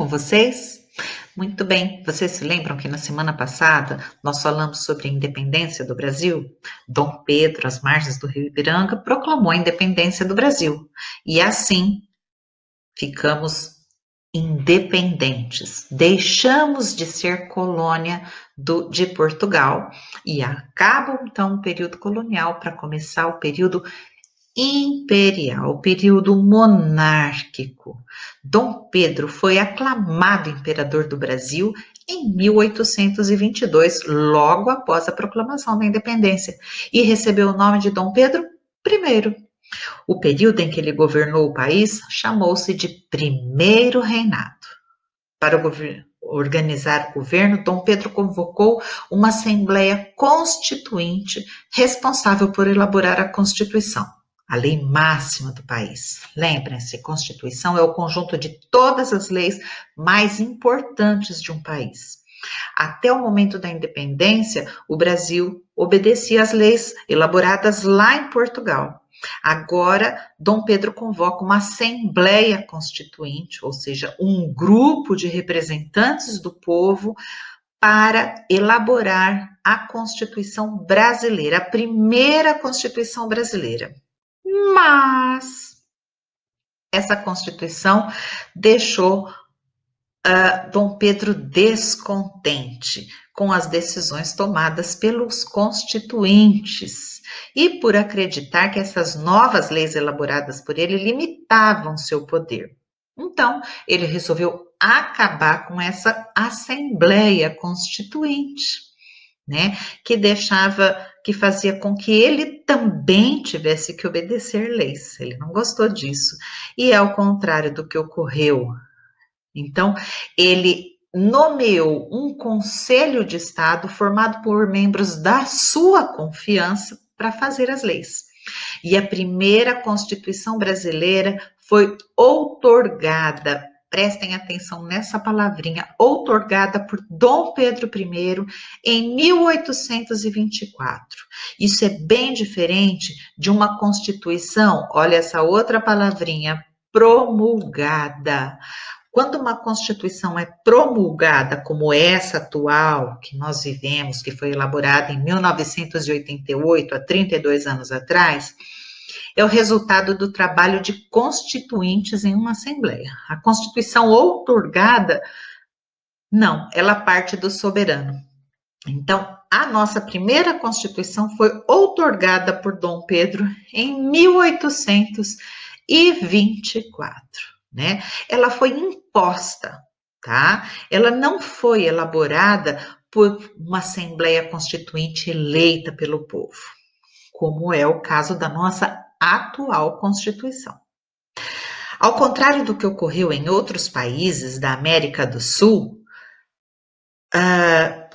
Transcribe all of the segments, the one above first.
com vocês? Muito bem, vocês se lembram que na semana passada nós falamos sobre a independência do Brasil? Dom Pedro, às margens do rio Ipiranga, proclamou a independência do Brasil. E assim ficamos independentes. Deixamos de ser colônia de Portugal e acaba então o período colonial para começar o período imperial, período monárquico. Dom Pedro foi aclamado imperador do Brasil em 1822, logo após a proclamação da independência, e recebeu o nome de Dom Pedro I. O período em que ele governou o país chamou-se de Primeiro Reinado. Para organizar o governo, Dom Pedro convocou uma Assembleia Constituinte responsável por elaborar a Constituição, a lei máxima do país. Lembrem-se, Constituição é o conjunto de todas as leis mais importantes de um país. Até o momento da independência, o Brasil obedecia às leis elaboradas lá em Portugal. Agora, Dom Pedro convoca uma Assembleia Constituinte, ou seja, um grupo de representantes do povo para elaborar a Constituição brasileira, a primeira Constituição brasileira. Mas essa Constituição deixou Dom Pedro descontente com as decisões tomadas pelos constituintes e por acreditar que essas novas leis elaboradas por ele limitavam seu poder. Então, ele resolveu acabar com essa Assembleia Constituinte, né, que fazia com que ele também tivesse que obedecer leis. Ele não gostou disso. E é ao contrário do que ocorreu. Então, ele nomeou um Conselho de Estado formado por membros da sua confiança para fazer as leis. E a primeira Constituição brasileira foi outorgada, prestem atenção nessa palavrinha, outorgada por Dom Pedro I em 1824. Isso é bem diferente de uma Constituição, olha essa outra palavrinha, promulgada. Quando uma Constituição é promulgada, como essa atual que nós vivemos, que foi elaborada em 1988, há 32 anos atrás, é o resultado do trabalho de constituintes em uma Assembleia. A Constituição outorgada, não, ela parte do soberano. Então, a nossa primeira Constituição foi outorgada por Dom Pedro em 1824. Né? Ela foi imposta, tá? Ela não foi elaborada por uma Assembleia Constituinte eleita pelo povo, como é o caso da nossa atual Constituição. Ao contrário do que ocorreu em outros países da América do Sul,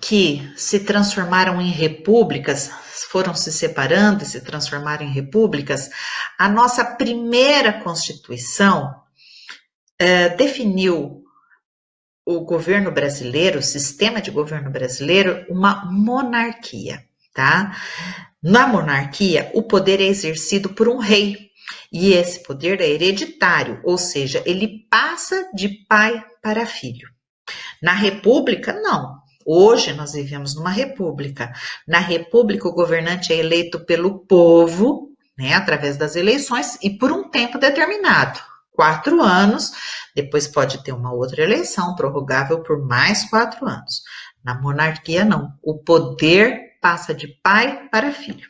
que se transformaram em repúblicas, foram se separando e se transformaram em repúblicas, a nossa primeira Constituição definiu o governo brasileiro, o sistema de governo brasileiro, uma monarquia, tá? Na monarquia, o poder é exercido por um rei, e esse poder é hereditário, ou seja, ele passa de pai para filho. Na república, não. Hoje nós vivemos numa república. Na república, o governante é eleito pelo povo, né, através das eleições, e por um tempo determinado. 4 anos, depois pode ter uma outra eleição prorrogável por mais 4 anos. Na monarquia, não. O poder passa de pai para filho.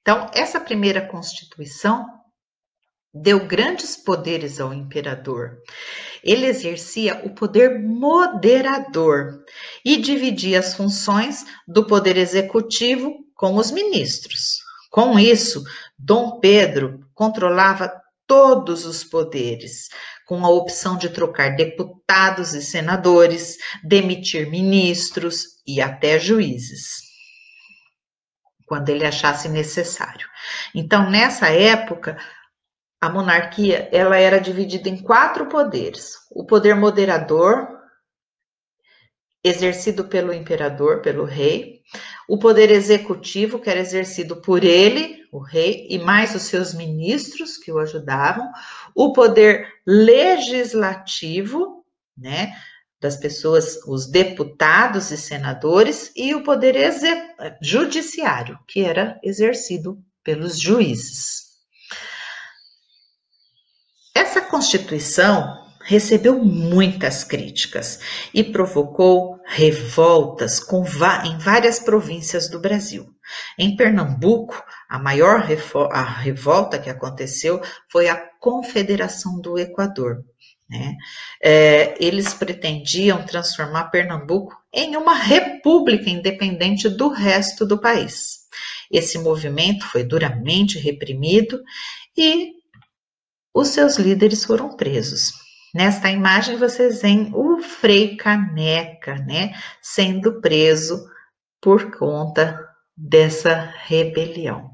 Então, essa primeira Constituição deu grandes poderes ao imperador. Ele exercia o poder moderador e dividia as funções do poder executivo com os ministros. Com isso, Dom Pedro controlava todos os poderes, com a opção de trocar deputados e senadores, demitir ministros e até juízes, quando ele achasse necessário. Então, nessa época, a monarquia ela era dividida em 4 poderes. O poder moderador, exercido pelo imperador, pelo rei. O poder executivo, que era exercido por ele, o rei, e mais os seus ministros que o ajudavam. O poder legislativo, né, das pessoas, os deputados e senadores, e o poder judiciário, que era exercido pelos juízes. Essa Constituição recebeu muitas críticas e provocou revoltas em várias províncias do Brasil. Em Pernambuco, a maior revolta que aconteceu foi a Confederação do Equador, né? Eles pretendiam transformar Pernambuco em uma república independente do resto do país. Esse movimento foi duramente reprimido e os seus líderes foram presos. Nesta imagem vocês veem o Frei Caneca, né, sendo preso por conta dessa rebelião.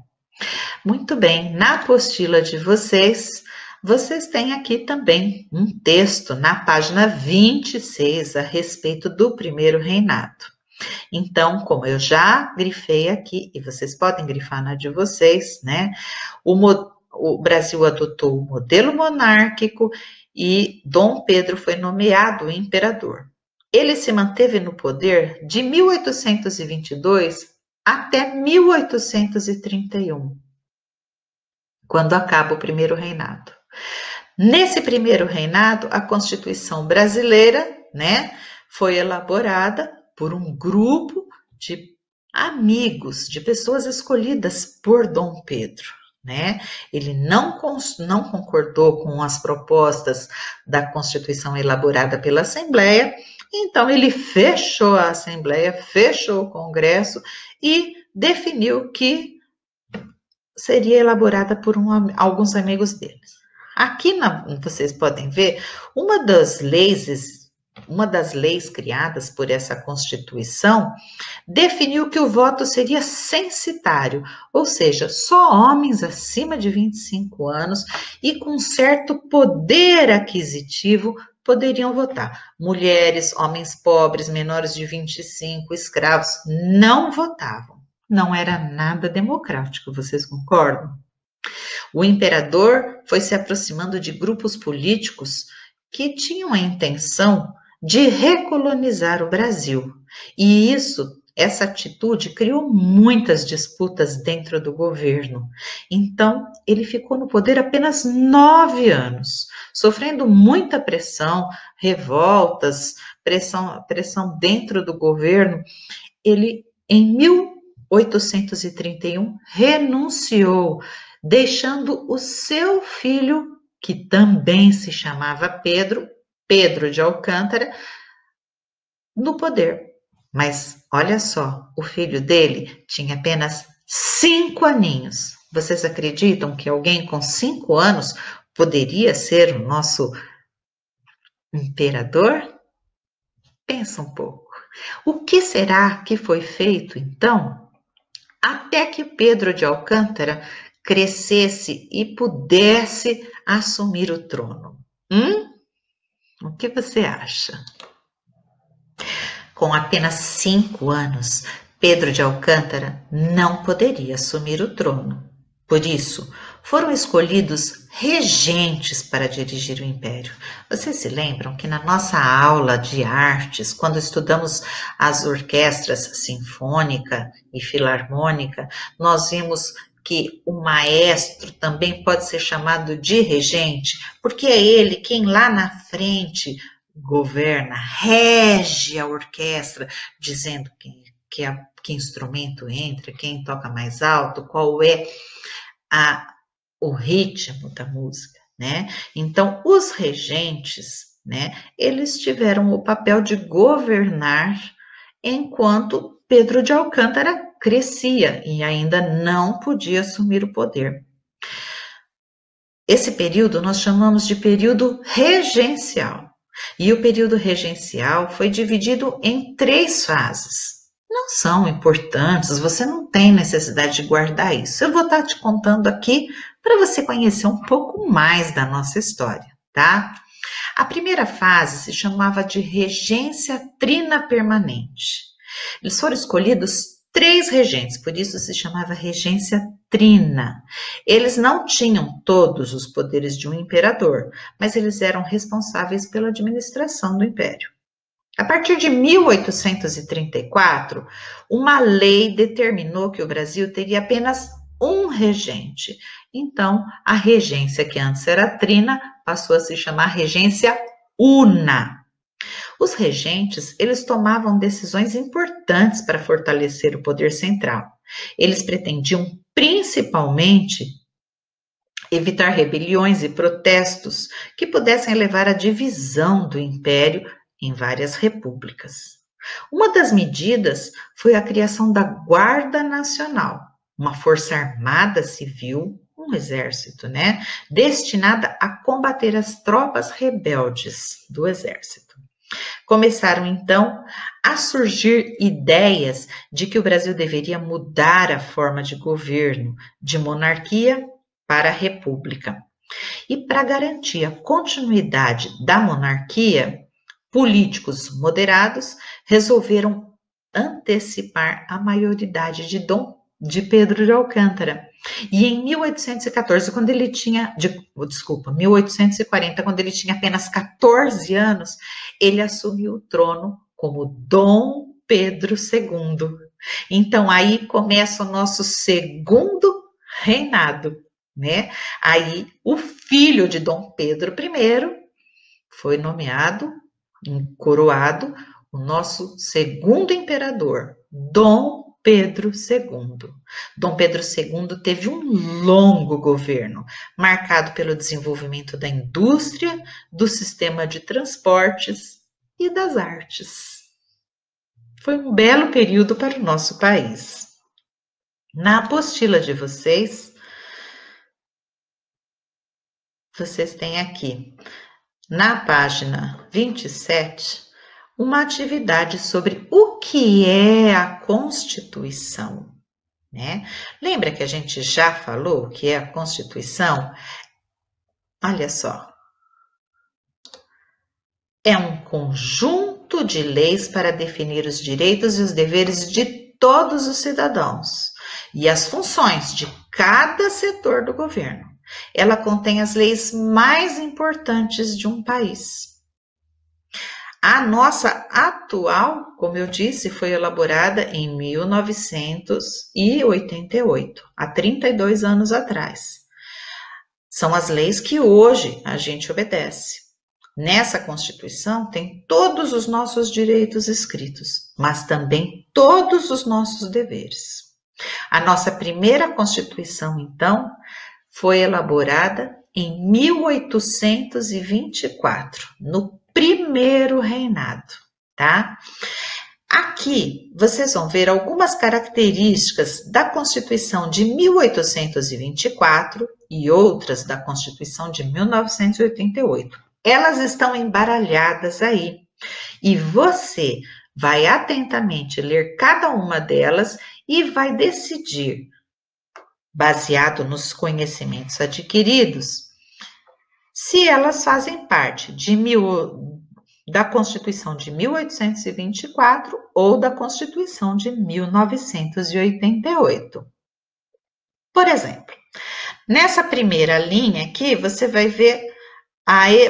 Muito bem, na apostila de vocês têm aqui também um texto na página 26 a respeito do primeiro reinado. Então, como eu já grifei aqui, e vocês podem grifar na de vocês, né, o Brasil adotou o modelo monárquico e Dom Pedro foi nomeado imperador. Ele se manteve no poder de 1822 até 1831, quando acaba o primeiro reinado. Nesse primeiro reinado, a Constituição brasileira, né, foi elaborada por um grupo de amigos, de pessoas escolhidas por Dom Pedro, né? Ele não concordou com as propostas da Constituição elaborada pela Assembleia, então ele fechou a Assembleia, fechou o Congresso e definiu que seria elaborada por alguns amigos deles. Aqui vocês podem ver uma das leis criadas por essa Constituição definiu que o voto seria censitário, ou seja, só homens acima de 25 anos e com certo poder aquisitivo poderiam votar. Mulheres, homens pobres, menores de 25, escravos, não votavam. Não era nada democrático, vocês concordam? O imperador foi se aproximando de grupos políticos que tinham a intenção de recolonizar o Brasil. E essa atitude criou muitas disputas dentro do governo. Então, ele ficou no poder apenas 9 anos, sofrendo muita pressão, revoltas, pressão dentro do governo. Ele, em 1831, renunciou, deixando o seu filho, que também se chamava Pedro de Alcântara, no poder. Mas olha só, o filho dele tinha apenas 5 aninhos. Vocês acreditam que alguém com 5 anos poderia ser o nosso imperador? Pensa um pouco. O que será que foi feito, então, até que Pedro de Alcântara crescesse e pudesse assumir o trono? O que você acha? Com apenas 5 anos, Pedro de Alcântara não poderia assumir o trono. Por isso, foram escolhidos regentes para dirigir o império. Vocês se lembram que na nossa aula de artes, quando estudamos as orquestras sinfônica e filarmônica, nós vimos que o maestro também pode ser chamado de regente, porque é ele quem lá na frente governa, rege a orquestra, dizendo que instrumento entra, quem toca mais alto, qual é o ritmo da música, né? Então, os regentes, né, eles tiveram o papel de governar enquanto Pedro de Alcântara crescia e ainda não podia assumir o poder. Esse período nós chamamos de período regencial. E o período regencial foi dividido em 3 fases. Não são importantes, você não tem necessidade de guardar isso. Eu vou estar te contando aqui para você conhecer um pouco mais da nossa história, tá? A primeira fase se chamava de regência trina permanente. Eles foram escolhidos 3 regentes, por isso se chamava regência trina. Eles não tinham todos os poderes de um imperador, mas eles eram responsáveis pela administração do império. A partir de 1834, uma lei determinou que o Brasil teria apenas um regente. Então, a regência, que antes era trina, passou a se chamar regência una. Os regentes, eles tomavam decisões importantes para fortalecer o poder central. Eles pretendiam, principalmente, evitar rebeliões e protestos que pudessem levar à divisão do império em várias repúblicas. Uma das medidas foi a criação da Guarda Nacional, uma força armada civil, um exército, destinada a combater as tropas rebeldes do exército. Começaram, então, a surgir ideias de que o Brasil deveria mudar a forma de governo, de monarquia para a república. E para garantir a continuidade da monarquia, políticos moderados resolveram antecipar a maioridade de Pedro de Alcântara. E em 1814, quando ele tinha, 1840, quando ele tinha apenas 14 anos, ele assumiu o trono como Dom Pedro II. Então aí começa o nosso segundo reinado, Aí o filho de Dom Pedro I foi nomeado, coroado, o nosso segundo imperador, Dom Pedro II. Dom Pedro II teve um longo governo, marcado pelo desenvolvimento da indústria, do sistema de transportes e das artes. Foi um belo período para o nosso país. Na apostila de vocês têm aqui, na página 27, uma atividade sobre o que é a Constituição, Lembra que a gente já falou o que é a Constituição? Olha só. É um conjunto de leis para definir os direitos e os deveres de todos os cidadãos e as funções de cada setor do governo. Ela contém as leis mais importantes de um país. A nossa atual, como eu disse, foi elaborada em 1988, há 32 anos atrás. São as leis que hoje a gente obedece. Nessa Constituição tem todos os nossos direitos escritos, mas também todos os nossos deveres. A nossa primeira Constituição, então, foi elaborada em 1824, no primeiro reinado, tá? Aqui vocês vão ver algumas características da Constituição de 1824 e outras da Constituição de 1988. Elas estão embaralhadas aí e você vai atentamente ler cada uma delas e vai decidir, baseado nos conhecimentos adquiridos, se elas fazem parte da Constituição de 1824 ou da Constituição de 1988. Por exemplo, nessa primeira linha aqui, você vai ver,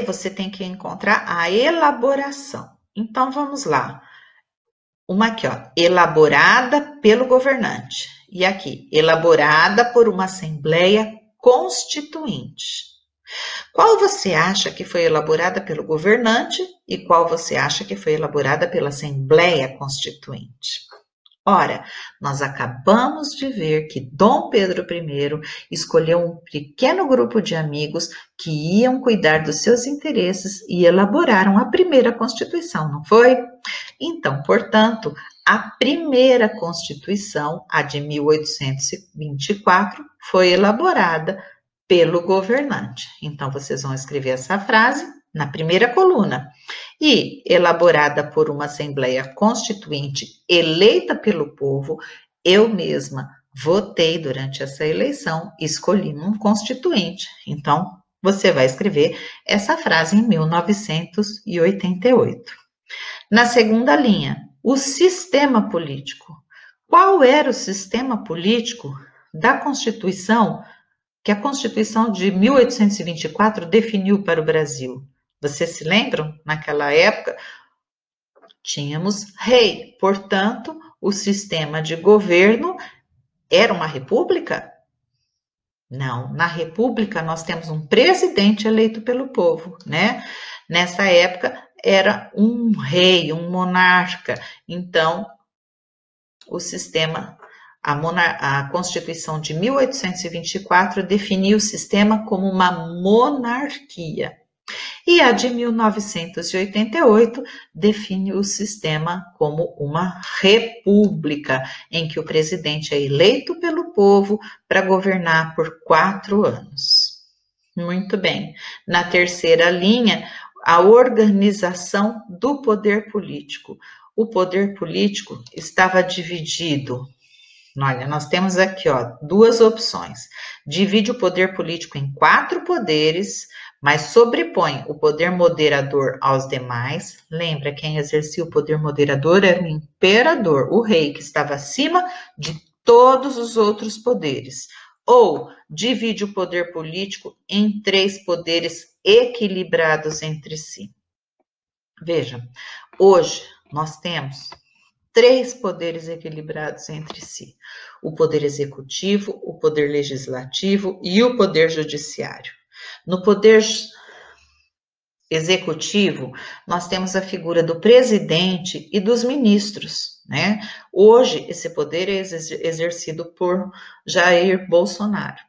você tem que encontrar a elaboração. Então, vamos lá. Uma aqui, elaborada pelo governante. E aqui, elaborada por uma Assembleia Constituinte. Qual você acha que foi elaborada pelo governante e qual você acha que foi elaborada pela Assembleia Constituinte? Ora, nós acabamos de ver que Dom Pedro I escolheu um pequeno grupo de amigos que iam cuidar dos seus interesses e elaboraram a primeira Constituição, não foi? Então, portanto, a primeira Constituição, a de 1824, foi elaborada pelo governante. Então, vocês vão escrever essa frase na primeira coluna. E elaborada por uma Assembleia Constituinte eleita pelo povo, eu mesma votei durante essa eleição, escolhi um constituinte. Então, você vai escrever essa frase em 1988. Na segunda linha, o sistema político. qual era o sistema político da Constituição que a Constituição de 1824 definiu para o Brasil. Vocês se lembram? Naquela época, tínhamos rei, portanto, o sistema de governo era uma república? Não, na república nós temos um presidente eleito pelo povo, né? Nessa época era um rei, um monarca. Então, o sistema, a Constituição de 1824 definiu o sistema como uma monarquia. E a de 1988 define o sistema como uma república, em que o presidente é eleito pelo povo para governar por 4 anos. Muito bem. Na terceira linha, a organização do poder político. O poder político estava dividido. Olha, nós temos aqui, ó, 2 opções. Divide o poder político em 4 poderes, mas sobrepõe o poder moderador aos demais. Lembra, quem exercia o poder moderador era o imperador, o rei, que estava acima de todos os outros poderes. Ou divide o poder político em 3 poderes equilibrados entre si. Veja, hoje nós temos 3 poderes equilibrados entre si: o poder executivo, o poder legislativo e o poder judiciário. No poder executivo, nós temos a figura do presidente e dos ministros, né? Hoje, esse poder é exercido por Jair Bolsonaro,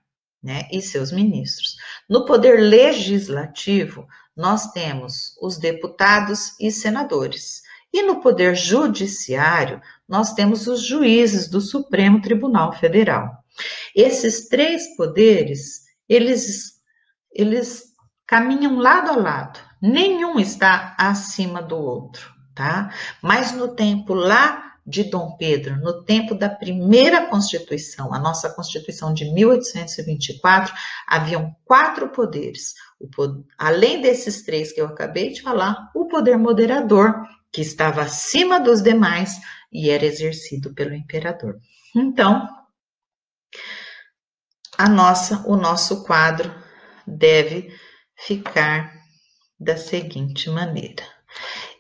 né? E seus ministros. No poder legislativo, nós temos os deputados e senadores. E no poder judiciário, nós temos os juízes do Supremo Tribunal Federal. Esses 3 poderes, eles caminham lado a lado. Nenhum está acima do outro, tá? Mas no tempo lá de Dom Pedro, no tempo da primeira Constituição, a nossa Constituição de 1824, haviam 4 poderes. Além desses 3 que eu acabei de falar, o poder moderador, que estava acima dos demais e era exercido pelo imperador. Então, o nosso quadro deve ficar da seguinte maneira.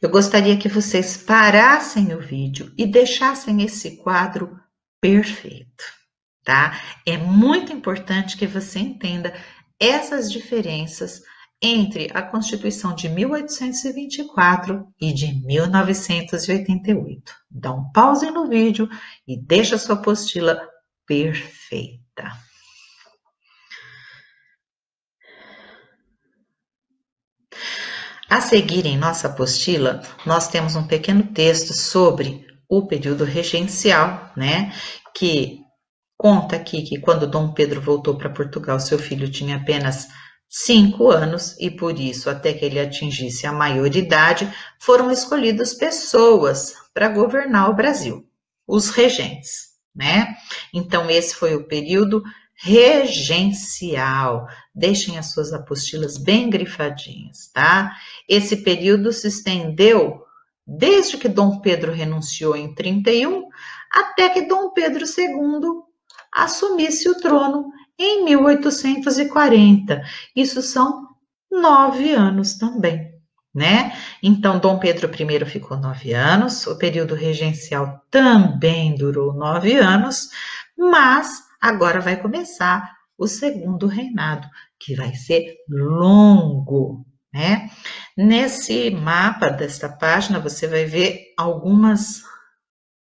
Eu gostaria que vocês parassem o vídeo e deixassem esse quadro perfeito, tá? É muito importante que você entenda essas diferenças entre a Constituição de 1824 e de 1988. Dá um pause no vídeo e deixa a sua apostila perfeita. A seguir em nossa apostila, nós temos um pequeno texto sobre o período regencial, né? Que conta aqui que quando Dom Pedro voltou para Portugal, seu filho tinha apenas 5 anos e por isso, até que ele atingisse a maioridade, foram escolhidas pessoas para governar o Brasil, os regentes, né? Então, esse foi o período regencial. Deixem as suas apostilas bem grifadinhas, tá? Esse período se estendeu desde que Dom Pedro renunciou em 31 até que Dom Pedro II assumisse o trono em 1840. Isso são 9 anos também, né? Então, Dom Pedro I ficou 9 anos, o período regencial também durou 9 anos, mas agora vai começar o segundo reinado, que vai ser longo, né? Nesse mapa desta página, você vai ver algumas